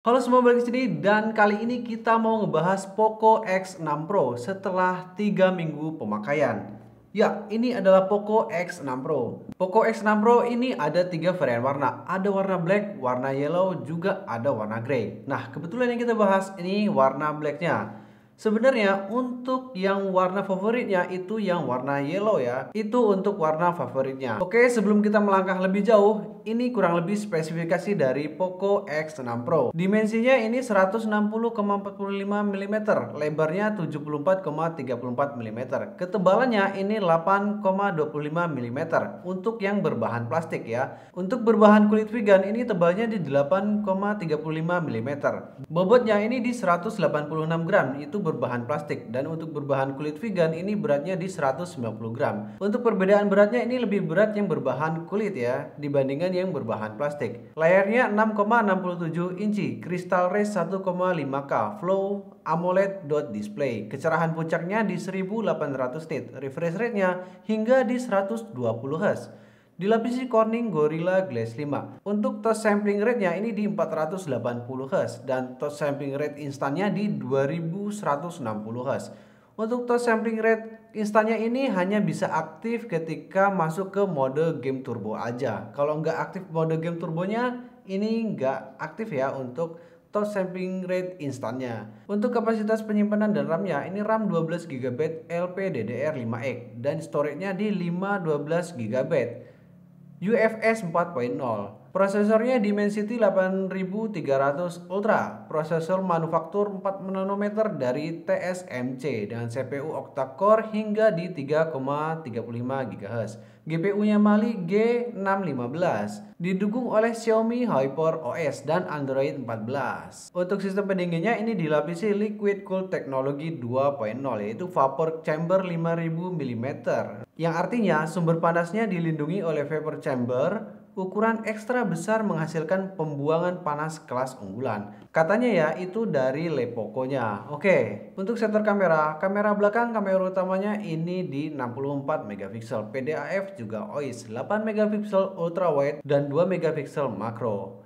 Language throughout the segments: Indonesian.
Halo semua, balik ke sini dan kali ini kita mau ngebahas Poco X6 Pro setelah 3 minggu pemakaian. Ya, ini adalah Poco X6 Pro. Poco X6 Pro ini ada 3 varian warna. Ada warna black, warna yellow, juga ada warna grey. Nah, kebetulan yang kita bahas ini warna blacknya. Sebenarnya untuk yang warna favoritnya itu yang warna yellow ya. Itu untuk warna favoritnya. Oke, sebelum kita melangkah lebih jauh, ini kurang lebih spesifikasi dari Poco X6 Pro. Dimensinya ini 160,45 mm, lebarnya 74,34 mm. Ketebalannya ini 8,25 mm untuk yang berbahan plastik ya. Untuk berbahan kulit vegan ini tebalnya di 8,35 mm. Bobotnya ini di 186 gram, itu berbahan plastik, dan untuk berbahan kulit vegan ini beratnya di 190 gram. Untuk perbedaan beratnya ini lebih berat yang berbahan kulit ya dibandingkan yang berbahan plastik. Layarnya 6,67 inci, Crystal Race 1,5K, Flow AMOLED dot display. Kecerahan puncaknya di 1800 nit, refresh rate-nya hingga di 120 Hz. Dilapisi Corning Gorilla Glass 5. Untuk touch sampling rate-nya ini di 480 Hz dan touch sampling rate instannya di 2160 Hz. Untuk touch sampling rate instannya ini hanya bisa aktif ketika masuk ke mode game turbo aja. Kalau nggak aktif mode game turbonya, ini nggak aktif ya untuk touch sampling rate instannya. Untuk kapasitas penyimpanan dan RAM-nya, ini RAM 12 GB LPDDR5X dan storage-nya di 512 GB. UFS 4.0. Prosesornya Dimensity 8300 Ultra, prosesor manufaktur 4 nanometer dari TSMC dengan CPU octa-core hingga di 3,35 GHz. GPU-nya Mali G615, didukung oleh Xiaomi Hyper OS dan Android 14. Untuk sistem pendinginnya ini dilapisi Liquid Cool Technology 2.0, yaitu vapor chamber 5000 mm, yang artinya sumber panasnya dilindungi oleh vapor chamber ukuran ekstra besar menghasilkan pembuangan panas kelas unggulan. Katanya ya itu dari Lepoco-nya. Oke, untuk sensor kamera, kamera belakang kamera utamanya ini di 64 megapiksel, PDAF juga OIS, 8 megapiksel ultra wide dan 2 megapiksel makro.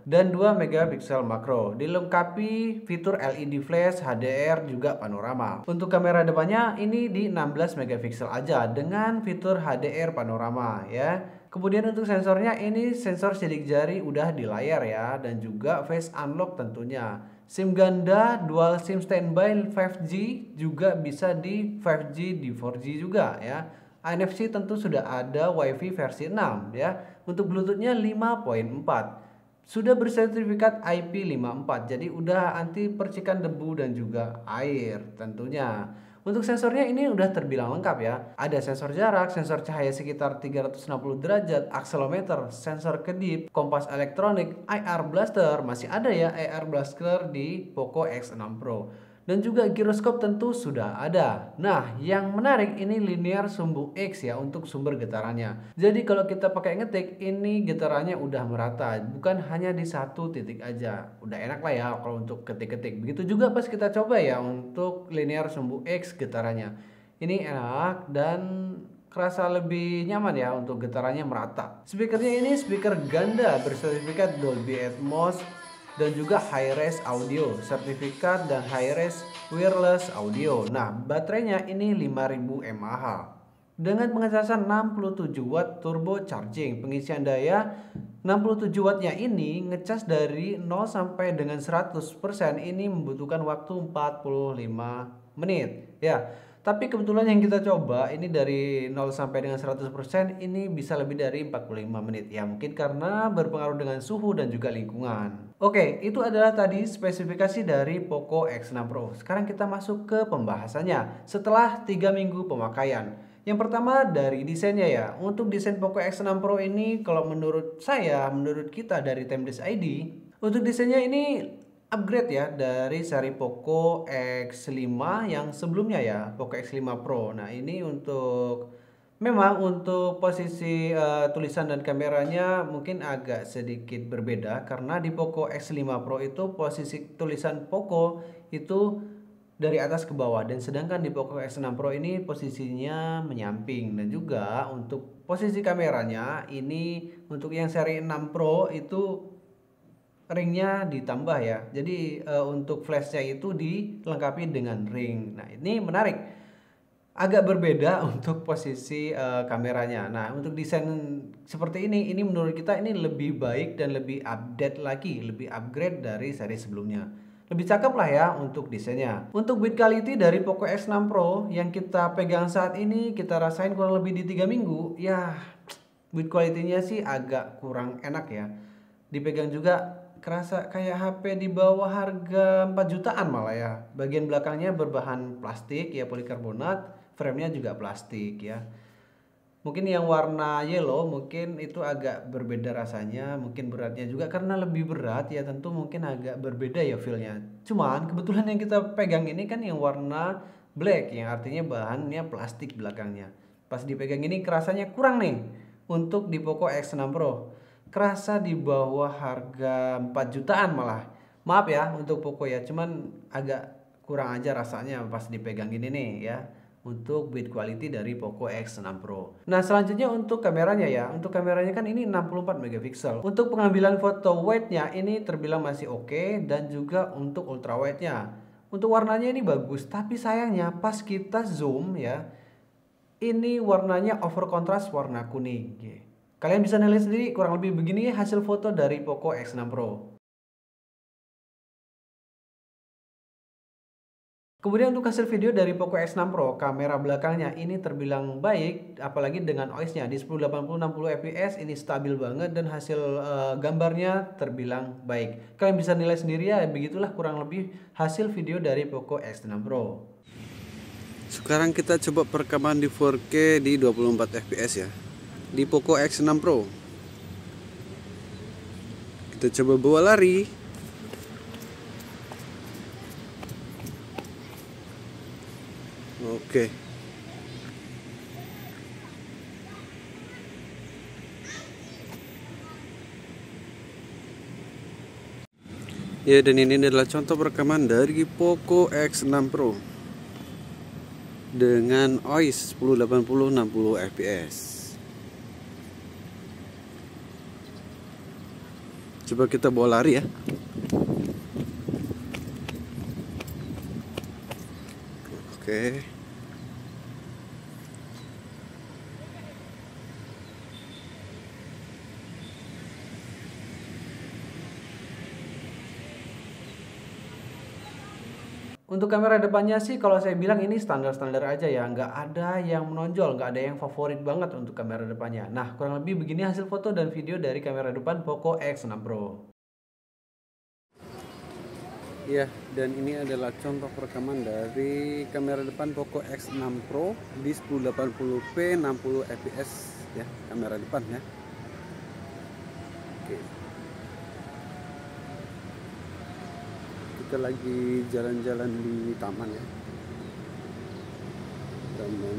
Dilengkapi fitur LED flash, HDR juga panorama. Untuk kamera depannya ini di 16 megapiksel aja dengan fitur HDR panorama ya. Kemudian untuk sensornya ini sensor sidik jari udah di layar ya, dan juga face unlock tentunya. SIM ganda, dual SIM standby 5G, juga bisa di 5G di 4G juga ya. NFC tentu sudah ada, WiFi versi 6 ya. Untuk Bluetoothnya 5.4. Sudah bersertifikat IP54, jadi udah anti percikan debu dan juga air tentunya. Untuk sensornya ini udah terbilang lengkap ya. Ada sensor jarak, sensor cahaya sekitar 360 derajat, akselerometer, sensor kedip, kompas elektronik, IR blaster, masih ada ya IR blaster di Poco X6 Pro. Dan juga giroskop tentu sudah ada. Nah, yang menarik ini linear sumbu X ya untuk sumber getarannya. Jadi kalau kita pakai ngetik, ini getarannya udah merata, bukan hanya di satu titik aja. Udah enak lah ya kalau untuk ketik-ketik. Begitu juga pas kita coba ya untuk linear sumbu X getarannya. Ini enak dan kerasa lebih nyaman ya untuk getarannya merata. Speakernya ini speaker ganda bersertifikat Dolby Atmos dan juga high-res audio, sertifikat dan high-res wireless audio. Nah, baterainya ini 5000 mAh dengan pengecasan 67 watt turbo charging. Pengisian daya 67 wattnya ini ngecas dari 0 sampai dengan 100% ini membutuhkan waktu 45 menit ya. Tapi kebetulan yang kita coba ini dari 0 sampai dengan 100% ini bisa lebih dari 45 menit ya, mungkin karena berpengaruh dengan suhu dan juga lingkungan. Oke, itu adalah tadi spesifikasi dari Poco X6 Pro. Sekarang kita masuk ke pembahasannya setelah 3 minggu pemakaian. Yang pertama dari desainnya ya. Untuk desain Poco X6 Pro ini kalau menurut saya, menurut kita dari Timeless ID, untuk desainnya ini upgrade ya dari seri Poco X5 yang sebelumnya ya, Poco X5 Pro. Nah, ini untuk memang untuk posisi tulisan dan kameranya mungkin agak sedikit berbeda karena di Poco X5 Pro itu posisi tulisan Poco itu dari atas ke bawah, dan sedangkan di Poco X6 Pro ini posisinya menyamping. Dan juga untuk posisi kameranya ini untuk yang seri 6 Pro itu ringnya ditambah ya. Jadi untuk flashnya itu dilengkapi dengan ring. Nah ini menarik, agak berbeda untuk posisi kameranya. Nah untuk desain seperti ini menurut kita ini lebih baik dan lebih update lagi, lebih upgrade dari seri sebelumnya. Lebih cakep lah ya untuk desainnya. Untuk build quality dari Poco X6 Pro yang kita pegang saat ini, kita rasain kurang lebih di 3 minggu. Ya, build quality-nya sih agak kurang enak ya. Dipegang juga kerasa kayak HP di bawah harga 4 jutaan malah ya. Bagian belakangnya berbahan plastik ya, polikarbonat, frame-nya juga plastik ya. Mungkin yang warna yellow mungkin itu agak berbeda rasanya, mungkin beratnya juga karena lebih berat ya, tentu mungkin agak berbeda ya feel-nya. Cuman kebetulan yang kita pegang ini kan yang warna black, yang artinya bahannya plastik belakangnya. Pas dipegang ini kerasanya kurang nih untuk di Poco X6 Pro. Kerasa di bawah harga 4 jutaan malah. Maaf ya untuk Poco ya, cuman agak kurang aja rasanya pas dipegang gini nih ya, untuk build quality dari Poco X6 Pro. Nah, selanjutnya untuk kameranya ya. Untuk kameranya kan ini 64 megapiksel. Untuk pengambilan foto wide-nya ini terbilang masih oke, dan juga untuk ultra wide-nya. Untuk warnanya ini bagus, tapi sayangnya pas kita zoom ya, ini warnanya over contrast warna kuning. Kalian bisa nilai sendiri, kurang lebih begini hasil foto dari Poco X6 Pro. Kemudian untuk hasil video dari Poco X6 Pro, kamera belakangnya ini terbilang baik, apalagi dengan OIS-nya di 1080 60 fps ini stabil banget, dan hasil gambarnya terbilang baik. Kalian bisa nilai sendiri ya, begitulah kurang lebih hasil video dari Poco X6 Pro. Sekarang kita coba perekaman di 4K di 24 fps ya, di Poco X6 Pro. Kita coba bawa lari. Oke. Ya, dan ini adalah contoh perekaman dari Poco X6 Pro dengan OIS 1080 60 fps. Coba kita bawa lari ya. Oke. Untuk kamera depannya sih kalau saya bilang ini standar-standar aja ya, nggak ada yang menonjol, nggak ada yang favorit banget untuk kamera depannya. Nah, kurang lebih begini hasil foto dan video dari kamera depan Poco X6 Pro. Ya, dan ini adalah contoh perekaman dari kamera depan Poco X6 Pro di 1080p 60 fps ya, kamera depan ya. Oke. Kita lagi jalan-jalan di taman ya. Taman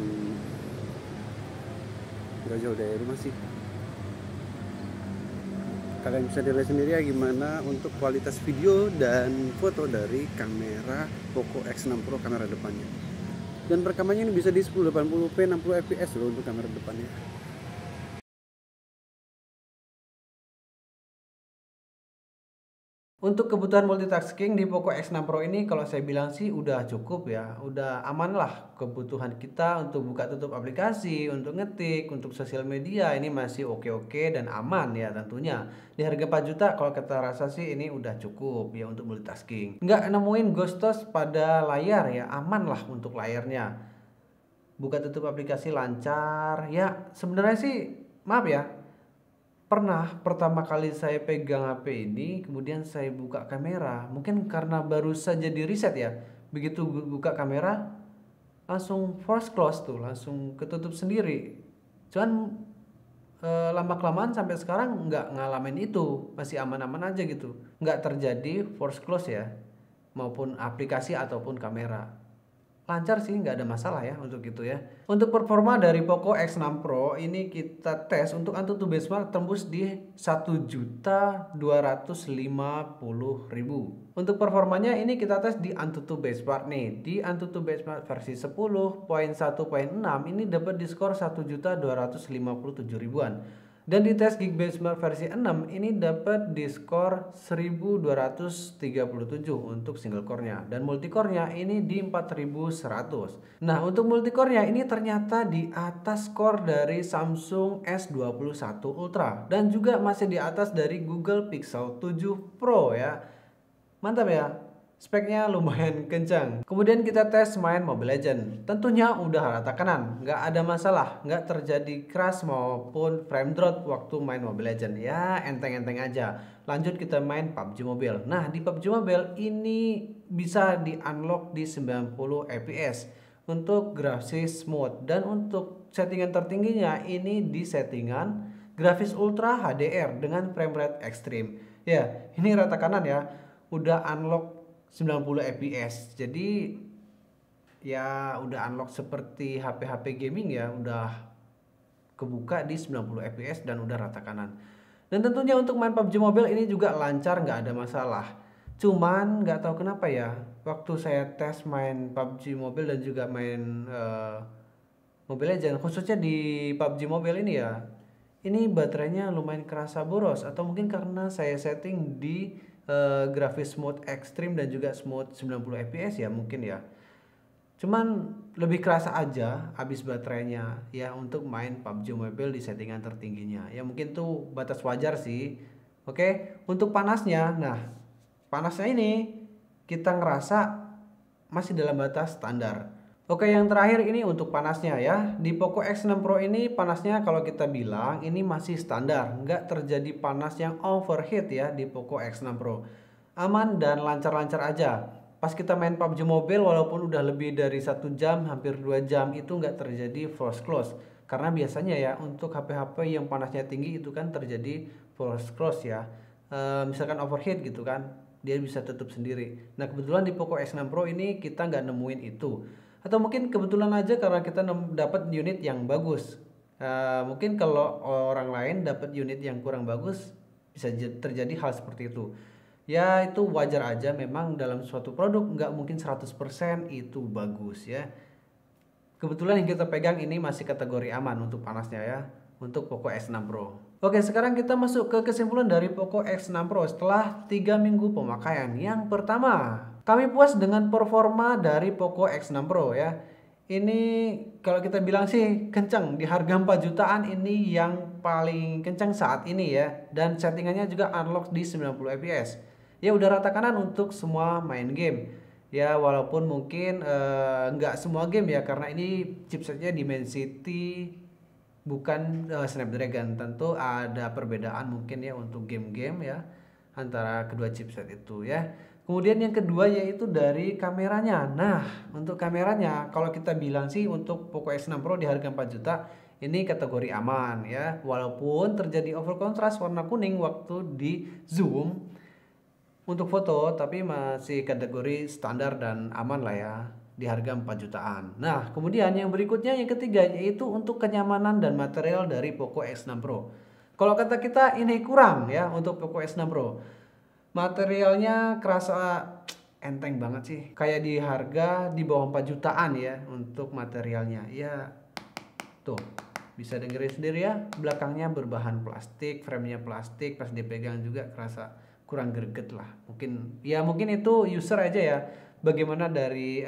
gak jauh dari rumah sih. Kalian bisa lihat sendiri ya gimana untuk kualitas video dan foto dari kamera Poco X6 Pro kamera depannya. Dan perekamannya ini bisa di 1080p 60 fps loh untuk kamera depannya. Untuk kebutuhan multitasking di Poco X6 Pro ini kalau saya bilang sih udah cukup ya, udah aman lah kebutuhan kita untuk buka tutup aplikasi, untuk ngetik, untuk sosial media ini masih oke-oke dan aman ya tentunya. Di harga 4 juta kalau kita rasa sih ini udah cukup ya untuk multitasking. Nggak nemuin ghostos pada layar ya, aman lah untuk layarnya. Buka tutup aplikasi lancar ya, sebenarnya sih maaf ya, pernah pertama kali saya pegang HP ini, kemudian saya buka kamera. Mungkin karena baru saja di reset ya. Begitu buka kamera, langsung force close tuh, langsung ketutup sendiri. Cuman lama-kelamaan sampai sekarang nggak ngalamin itu, masih aman-aman aja gitu. Nggak terjadi force close ya, maupun aplikasi ataupun kamera. Lancar sih, nggak ada masalah ya untuk itu ya. Untuk performa dari Poco X6 Pro ini kita tes untuk AnTuTu benchmark tembus di 1.250.000. Untuk performanya ini kita tes di AnTuTu benchmark nih. Di AnTuTu benchmark versi 10.1.6 ini dapat di skor 1.257.000-an. Dan di tes Geekbench versi 6 ini dapat di skor 1237 untuk single core-nya, dan multicore-nya ini di 4100. Nah, untuk multicore-nya ini ternyata di atas skor dari Samsung S21 Ultra dan juga masih di atas dari Google Pixel 7 Pro ya. Mantap ya. Speknya lumayan kencang. Kemudian kita tes main Mobile Legends. Tentunya udah rata kanan, nggak ada masalah, nggak terjadi crash maupun frame drop waktu main Mobile Legends. Ya enteng-enteng aja. Lanjut kita main PUBG Mobile. Nah di PUBG Mobile ini bisa di unlock di 90 fps untuk grafis smooth, dan untuk settingan tertingginya ini di settingan grafis Ultra HDR dengan frame rate ekstrim. Ya ini rata kanan ya, udah unlock 90 fps. Jadi ya udah unlock seperti HP-HP gaming ya, udah kebuka di 90 fps dan udah rata kanan. Dan tentunya untuk main PUBG Mobile ini juga lancar, nggak ada masalah. Cuman nggak tahu kenapa ya, waktu saya tes main PUBG Mobile dan juga main Mobile Legends, khususnya di PUBG Mobile ini ya, ini baterainya lumayan kerasa boros, atau mungkin karena saya setting di grafis smooth ekstrim dan juga smooth 90 fps ya mungkin ya. Cuman lebih kerasa aja habis baterainya ya untuk main PUBG Mobile di settingan tertingginya. Ya mungkin tuh batas wajar sih. Oke, untuk panasnya, nah panasnya ini kita ngerasa masih dalam batas standar. Oke, yang terakhir ini untuk panasnya ya. Di Poco X6 Pro ini panasnya kalau kita bilang ini masih standar, nggak terjadi panas yang overheat ya di Poco X6 Pro. Aman dan lancar-lancar aja. Pas kita main PUBG Mobile walaupun udah lebih dari 1 jam, hampir 2 jam, itu nggak terjadi force close. Karena biasanya ya untuk HP-HP yang panasnya tinggi itu kan terjadi force close ya. Misalkan overheat gitu kan, dia bisa tutup sendiri. Nah kebetulan di Poco X6 Pro ini kita nggak nemuin itu. Atau mungkin kebetulan aja karena kita dapat unit yang bagus. Mungkin kalau orang lain dapat unit yang kurang bagus bisa terjadi hal seperti itu. Ya itu wajar aja, memang dalam suatu produk nggak mungkin 100% itu bagus ya. Kebetulan yang kita pegang ini masih kategori aman untuk panasnya ya, untuk Poco X6 Pro. Oke, sekarang kita masuk ke kesimpulan dari Poco X6 Pro setelah 3 minggu pemakaian. Yang pertama, kami puas dengan performa dari Poco X6 Pro ya. Ini kalau kita bilang sih kencang, di harga 4 jutaan ini yang paling kencang saat ini ya. Dan settingannya juga unlock di 90 fps. Ya udah rata kanan untuk semua main game. Ya walaupun mungkin nggak semua game ya, karena ini chipsetnya Dimensity bukan Snapdragon. Tentu ada perbedaan mungkin ya untuk game-game ya antara kedua chipset itu ya. Kemudian yang kedua yaitu dari kameranya. Nah untuk kameranya kalau kita bilang sih untuk Poco X6 Pro di harga 4 juta ini kategori aman ya. Walaupun terjadi over contrast warna kuning waktu di zoom untuk foto, tapi masih kategori standar dan aman lah ya di harga 4 jutaan. Nah kemudian yang berikutnya yang ketiga yaitu untuk kenyamanan dan material dari Poco X6 Pro. Kalau kata kita ini kurang ya untuk Poco X6 Pro. Materialnya kerasa enteng banget sih. Kayak di harga di bawah 4 jutaan ya untuk materialnya. Ya tuh bisa dengerin sendiri ya. Belakangnya berbahan plastik, framenya plastik, pas dipegang juga kerasa kurang greget lah. Mungkin itu user aja ya. Bagaimana dari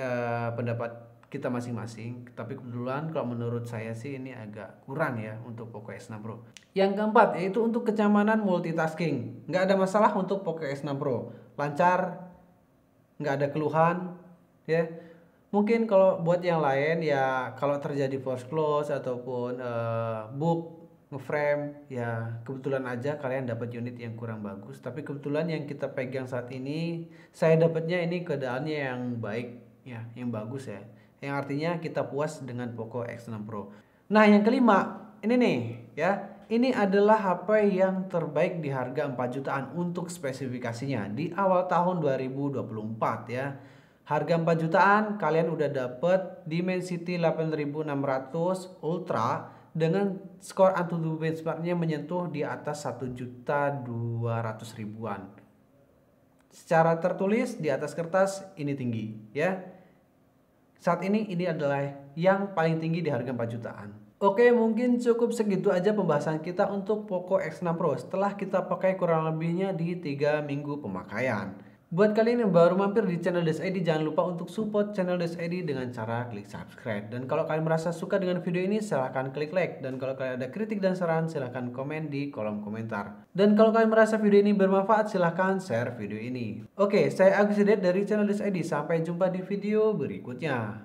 pendapat kita masing-masing, tapi kebetulan kalau menurut saya sih ini agak kurang ya untuk Poco X6 Pro. Yang keempat yaitu untuk kenyamanan multitasking. Nggak ada masalah untuk Poco X6 Pro, lancar, nggak ada keluhan ya. Mungkin kalau buat yang lain ya kalau terjadi force close ataupun book ngeframe ya kebetulan aja kalian dapat unit yang kurang bagus. Tapi kebetulan yang kita pegang saat ini saya dapatnya ini keadaannya yang baik ya, yang bagus ya, yang artinya kita puas dengan Poco X6 Pro. Nah yang kelima ini nih ya, ini adalah HP yang terbaik di harga 4 jutaan untuk spesifikasinya di awal tahun 2024 ya. Harga 4 jutaan kalian udah dapet Dimensity 8600 Ultra dengan skor Antutu benchmarknya menyentuh di atas 1.200.000-an. Secara tertulis di atas kertas ini tinggi ya. Saat ini adalah yang paling tinggi di harga 4 jutaan. Oke, mungkin cukup segitu aja pembahasan kita untuk Poco X6 Pro setelah kita pakai kurang lebihnya di 3 minggu pemakaian. Buat kalian yang baru mampir di channel DesID, jangan lupa untuk support channel DesID dengan cara klik subscribe. Dan kalau kalian merasa suka dengan video ini, silahkan klik like. Dan kalau kalian ada kritik dan saran, silahkan komen di kolom komentar. Dan kalau kalian merasa video ini bermanfaat, silahkan share video ini. Oke, saya Agus Hidet dari channel DesID. Sampai jumpa di video berikutnya.